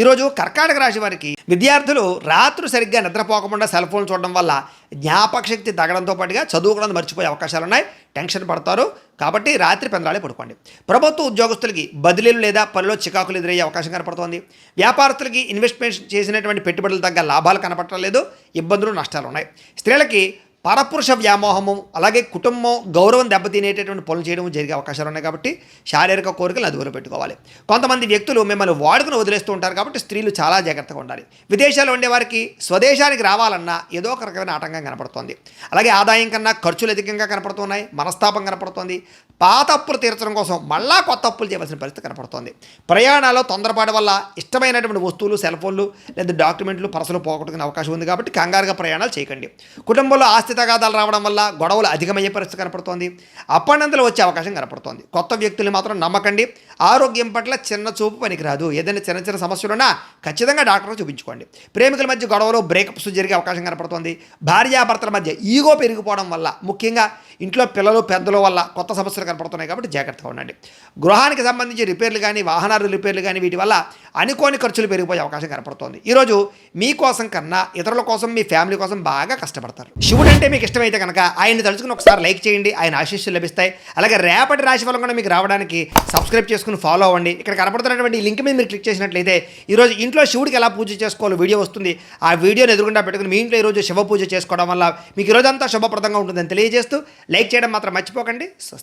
ఈరోజు కర్కాటక రాశి వారికి విద్యార్థులు రాత్రి సరిగ్గా నిద్రపోకుండా సెల్ ఫోన్ చూడడం వల్ల జ్ఞాపక శక్తి తగ్గడంతో పాటుగా చదువుకోవడం మర్చిపోయే అవకాశాలు ఉన్నాయి. టెన్షన్ పడతారు. కాబట్టి రాత్రి పెందరాళే పడుకోండి. ప్రభుత్వ ఉద్యోగస్తులకి బదిలీలు లేదా పనిలో చికాకులు ఎదురయ్యే అవకాశం కనపడుతోంది. వ్యాపారస్తులకి ఇన్వెస్ట్మెంట్ చేసినటువంటి పెట్టుబడులు తగ్గ లాభాలు కనపడటం లేదు. ఇబ్బందులు నష్టాలు ఉన్నాయి. స్త్రీలకి పరపురుష వ్యామోహము, అలాగే కుటుంబం గౌరవం దెబ్బతినేటటువంటి పనులు చేయడం జరిగే అవకాశాలు ఉన్నాయి. కాబట్టి శారీరక కోరికలు అదుపులో పెట్టుకోవాలి. కొంతమంది వ్యక్తులు మిమ్మల్ని వాడుకుని వదిలేస్తూ ఉంటారు. కాబట్టి స్త్రీలు చాలా జాగ్రత్తగా ఉండాలి. విదేశాల్లో ఉండే వారికి స్వదేశానికి రావాలన్నా ఏదో ఒక రకమైన ఆటంకం కనపడుతోంది. అలాగే ఆదాయం కన్నా ఖర్చులు అధికంగా కనపడుతున్నాయి. మనస్తాపం కనపడుతోంది. పాత అప్పులు తీర్చడం కోసం మళ్ళా కొత్త అప్పులు చేయవలసిన పరిస్థితి కనపడుతోంది. ప్రయాణాల్లో తొందరపాటు వల్ల ఇష్టమైనటువంటి వస్తువులు, సెల్ ఫోన్లు లేదా డాక్యుమెంట్లు, పర్సులు పోగొట్టుకునే అవకాశం ఉంది. కాబట్టి కంగారుగా ప్రయాణాలు చేయకండి. కుటుంబంలో ఆస్తి తగాదాలు రావడం వల్ల గొడవలు అధికమయ్యే పరిస్థితి కనపడుతోంది. అప్పనంతలు వచ్చే అవకాశం కనపడుతోంది. కొత్త వ్యక్తులు మాత్రం నమ్మకండి. ఆరోగ్యం పట్ల చిన్న చూపు పనికిరాదు. ఏదైనా చిన్న చిన్న సమస్యలున్నా ఖచ్చితంగా డాక్టర్కి చూపించుకోండి. ప్రేమికుల మధ్య గొడవలు, బ్రేకప్స్ జరిగే అవకాశం కనపడుతోంది. భార్యాభర్తల మధ్య ఈగో పెరిగిపోవడం వల్ల, ముఖ్యంగా ఇంట్లో పిల్లలు పెద్దల వల్ల కొత్త సమస్యలు కనపడుతున్నాయి. కాబట్టి జాగ్రత్తగా ఉండండి. గృహానికి సంబంధించి రిపేర్లు కానీ, వాహనాలు రిపేర్లు కానీ, వీటి వల్ల అనుకోని ఖర్చులు పెరిగిపోయే అవకాశం కనపడుతోంది. ఈరోజు మీకోసం కన్నా ఇతరుల కోసం, మీ ఫ్యామిలీ కోసం బాగా కష్టపడతారు. శివుడు అంటే మీకు ఇష్టమైతే కనుక ఆయన్ని తలుచుకుని ఒకసారి లైక్ చేయండి. ఆయన ఆశీస్సులు లభిస్తాయి. అలాగే రేపటి రాశి ఫలం కూడా మీకు రావడానికి సబ్స్క్రైబ్ చేసుకుని ఫాలో అవ్వండి. ఇక్కడ కనపడుతున్నటువంటి ఈ లింక్ మీద మీరు క్లిక్ చేసినట్లయితే ఈరోజు ఇంట్లో శివుడికి ఎలా పూజ చేసుకోవాలో వీడియో వస్తుంది. ఆ వీడియోని ఎదురుగుండా పెట్టుకుని మీ ఇంట్లో ఈరోజు శివ పూజ చేసుకోవడం వల్ల మీకు ఈరోజంతా శుభప్రదంగా ఉంటుందని తెలియజేస్తూ లైక్ చేయడం మాత్రం మర్చిపోకండి.